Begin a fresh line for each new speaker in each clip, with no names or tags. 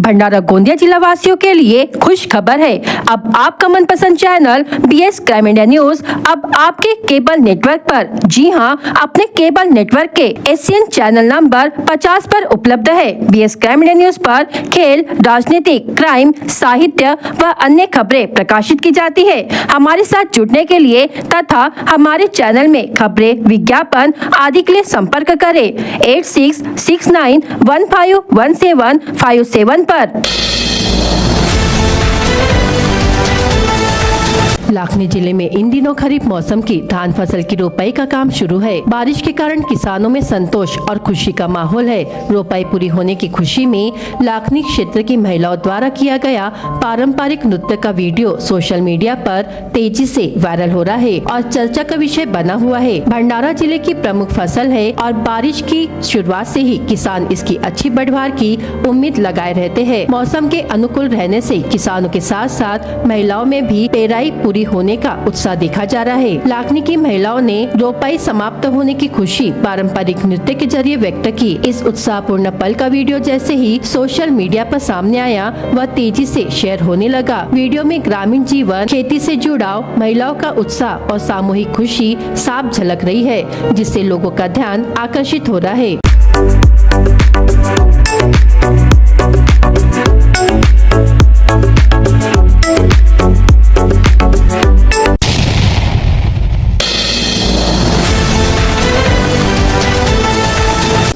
भंडारा गोंदिया जिला वासियों के लिए खुश खबर है। अब आपका मनपसंद channel BS crime India news अब आपके केबल नेटवर्क पर, जी हां, अपने केबल नेटवर्क के एशियन चैनल नंबर 50 पर उपलब्ध है। BS क्राइम इंडिया न्यूज पर खेल, राजनीतिक, क्राइम, साहित्य व अन्य खबरें प्रकाशित की जाती है। हमारे साथ जुड़ने के लिए तथा हमारे चैनल में खबरें, विज्ञापन आदि के लिए संपर्क करें 8669151757 पर। लाखनी जिले में इन दिनों खरीफ मौसम की धान फसल की रोपाई का काम शुरू है। बारिश के कारण किसानों में संतोष और खुशी का माहौल है। रोपाई पूरी होने की खुशी में लाखनी क्षेत्र की महिलाओं द्वारा किया गया पारंपरिक नृत्य का वीडियो सोशल मीडिया पर तेजी से वायरल हो रहा है और चर्चा का विषय बना हुआ है। भंडारा जिले की प्रमुख फसल है और बारिश की शुरुआत से ही किसान इसकी अच्छी बढ़वार की उम्मीद लगाए रहते हैं। मौसम के अनुकूल रहने से किसानों के साथ साथ महिलाओं में भी पेराई पूरी होने का उत्साह देखा जा रहा है। लाखनी की महिलाओं ने रोपाई समाप्त होने की खुशी पारंपरिक नृत्य के जरिए व्यक्त की। इस उत्साहपूर्ण पल का वीडियो जैसे ही सोशल मीडिया पर सामने आया वह तेजी से शेयर होने लगा। वीडियो में ग्रामीण जीवन, खेती से जुड़ाव, महिलाओं का उत्साह और सामूहिक खुशी साफ झलक रही है, जिससे लोगों का ध्यान आकर्षित हो रहा है।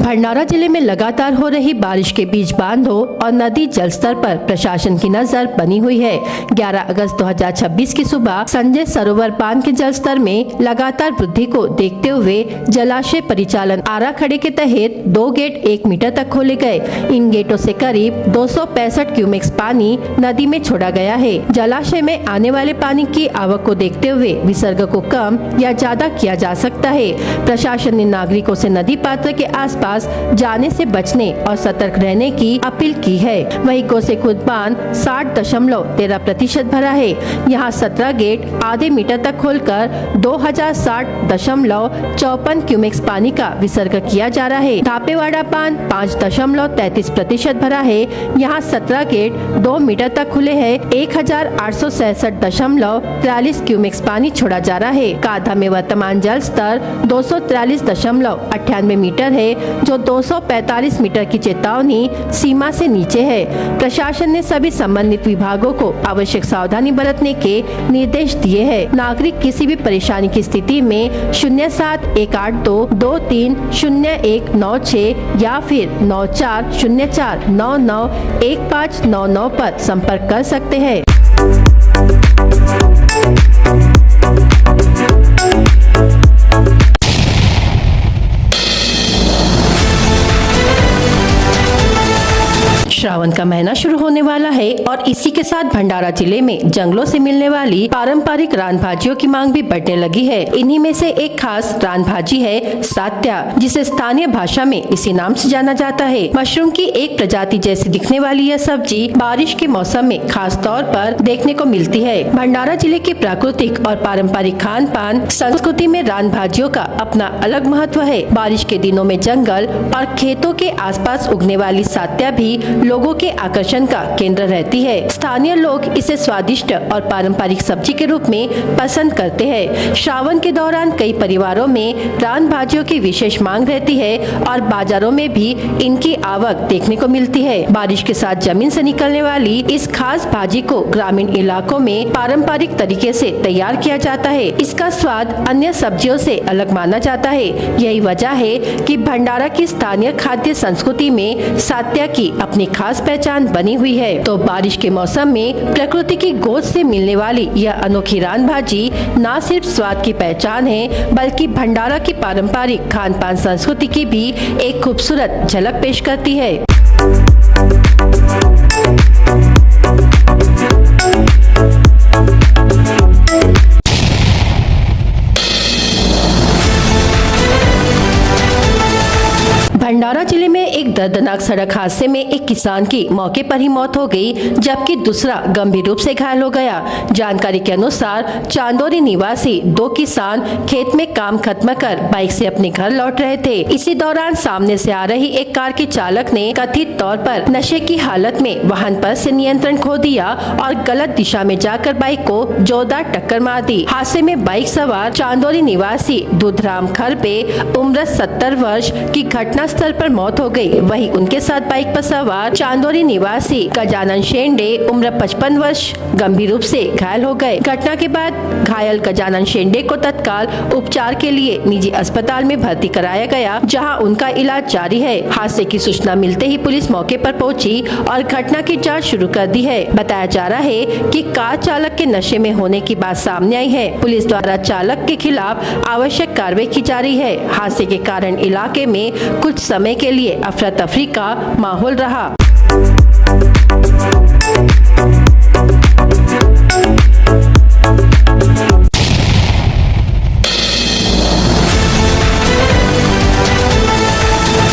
भंडारा जिले में लगातार हो रही बारिश के बीच बांधों और नदी जलस्तर पर प्रशासन की नजर बनी हुई है। 11 अगस्त 2026 की सुबह संजय सरोवर बांध के जलस्तर में लगातार वृद्धि को देखते हुए जलाशय परिचालन आराखड़े के तहत 2 गेट 1 मीटर तक खोले गए। इन गेटों से करीब 265 क्यूमेक्स पानी नदी में छोड़ा गया है। जलाशय में आने वाले पानी की आवक को देखते हुए विसर्ग को कम या ज्यादा किया जा सकता है। प्रशासन ने नागरिकों से नदी पात्र के आसपास जाने से बचने और सतर्क रहने की अपील की है। वहीं कोसे खुद बांध 60.13% भरा है। यहाँ 17 गेट आधे मीटर तक खोलकर 2060.54 क्यूमेक्स पानी का विसर्ग किया जा रहा है। धापेवाड़ा बांध 5.33% भरा है। यहाँ 17 गेट 2 मीटर तक खुले हैं। 1066.43 क्यूमेक्स पानी छोड़ा जा रहा है। काधा में वर्तमान जल स्तर 243.98 मीटर है, जो 245 मीटर की चेतावनी सीमा से नीचे है। प्रशासन ने सभी संबंधित विभागों को आवश्यक सावधानी बरतने के निर्देश दिए हैं। नागरिक किसी भी परेशानी की स्थिति में 071822300196 या फिर 9404991599 पर संपर्क कर सकते हैं। श्रावण का महीना शुरू होने वाला है और इसी के साथ भंडारा जिले में जंगलों से मिलने वाली पारंपरिक रान भाजियों की मांग भी बढ़ने लगी है। इन्हीं में से एक खास रान भाजी है सात्या, जिसे स्थानीय भाषा में इसी नाम से जाना जाता है। मशरूम की एक प्रजाति जैसी दिखने वाली यह सब्जी बारिश के मौसम में खास तौर पर देखने को मिलती है। भंडारा जिले की प्राकृतिक और पारंपरिक खान पान संस्कृति में रान भाजियों का अपना अलग महत्व है। बारिश के दिनों में जंगल और खेतों के आसपास उगने वाली सात्या भी लोगों के आकर्षण का केंद्र रहती है। स्थानीय लोग इसे स्वादिष्ट और पारंपरिक सब्जी के रूप में पसंद करते हैं। श्रावण के दौरान कई परिवारों में रान भाजियों की विशेष मांग रहती है और बाजारों में भी इनकी आवक देखने को मिलती है। बारिश के साथ जमीन से निकलने वाली इस खास भाजी को ग्रामीण इलाकों में पारंपरिक तरीके से तैयार किया जाता है। इसका स्वाद अन्य सब्जियों से अलग माना जाता है। यही वजह है कि भंडारा की स्थानीय खाद्य संस्कृति में सात्या की अपनी खास पहचान बनी हुई है। तो बारिश के मौसम में प्रकृति की गोद से मिलने वाली यह अनोखी रान भाजी न सिर्फ स्वाद की पहचान है, बल्कि भंडारा की पारंपरिक खान पान संस्कृति की भी एक खूबसूरत झलक पेश करती है। भंडारा जिले में एक दर्दनाक सड़क हादसे में एक किसान की मौके पर ही मौत हो गई, जबकि दूसरा गंभीर रूप से घायल हो गया। जानकारी के अनुसार चांदोरी निवासी 2 किसान खेत में काम खत्म कर बाइक से अपने घर लौट रहे थे। इसी दौरान सामने से आ रही एक कार के चालक ने कथित तौर पर नशे की हालत में वाहन पर से नियंत्रण खो दिया और गलत दिशा में जाकर बाइक को जोरदार टक्कर मार दी। हादसे में बाइक सवार चांदोरी निवासी दुधराम खरपे उम्र 70 वर्ष की घटना स्थल पर मौत हो गई। वहीं उनके साथ बाइक पर सवार चांदोरी निवासी गजानन शेंडे उम्र 55 वर्ष गंभीर रूप से घायल हो गए। घटना के बाद घायल गजानन शेंडे को तत्काल उपचार के लिए निजी अस्पताल में भर्ती कराया गया, जहां उनका इलाज जारी है। हादसे की सूचना मिलते ही पुलिस मौके पर पहुंची और घटना की जांच शुरू कर दी है। बताया जा रहा है कि कार चालक के नशे में होने की बात सामने आई है। पुलिस द्वारा चालक के खिलाफ आवश्यक कार्रवाई की जा रही है। हादसे के कारण इलाके में कुछ समय के लिए अफरा तफरी का माहौल रहा।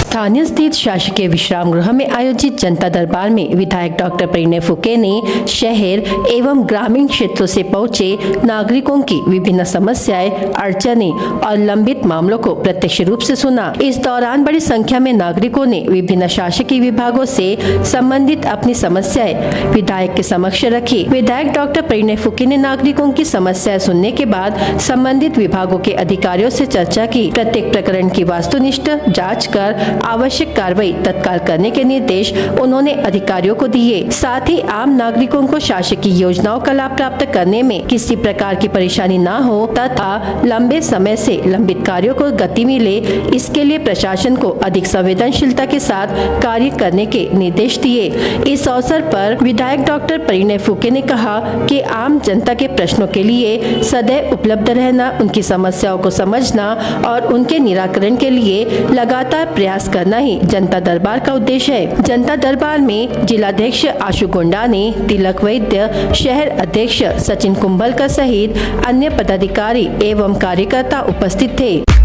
स्थानीय स्थित शासकीय विश्राम गृह में आयोजित जनता दरबार में विधायक डॉक्टर परिणय फुके ने शहर एवं ग्रामीण क्षेत्रों से पहुंचे नागरिकों की विभिन्न समस्याएं, अड़चनें और लंबित मामलों को प्रत्यक्ष रूप से सुना। इस दौरान बड़ी संख्या में नागरिकों ने विभिन्न शासकीय विभागों से संबंधित अपनी समस्याएं विधायक के समक्ष रखी। विधायक डॉक्टर परिणय फुके ने नागरिकों की समस्याएं सुनने के बाद संबंधित विभागों के अधिकारियों से चर्चा की। प्रत्येक प्रकरण की वस्तुनिष्ठ जाँच कर आवश्यक कार्रवाई तत्काल करने के निर्देश उन्होंने अधिकारियों को दिए। साथ ही आम नागरिकों को शासकीय योजनाओं का लाभ प्राप्त करने में किसी प्रकार की परेशानी न हो तथा लंबे समय से लंबित कार्यों को गति मिले, इसके लिए प्रशासन को अधिक संवेदनशीलता के साथ कार्य करने के निर्देश दिए। इस अवसर पर विधायक डॉक्टर परिणय फुके ने कहा कि आम जनता के प्रश्नों के लिए सदैव उपलब्ध रहना, उनकी समस्याओं को समझना और उनके निराकरण के लिए लगातार प्रयास करना ही जनता दरबार का उद्देश्य है। जनता दरबार में जिलाध्यक्ष आशु गोंडाने, तिलक वैद्य, शहर अध्यक्ष सचिन कुंभलकर सहित अन्य पदाधिकारी एवं कार्यकर्ता उपस्थित थे।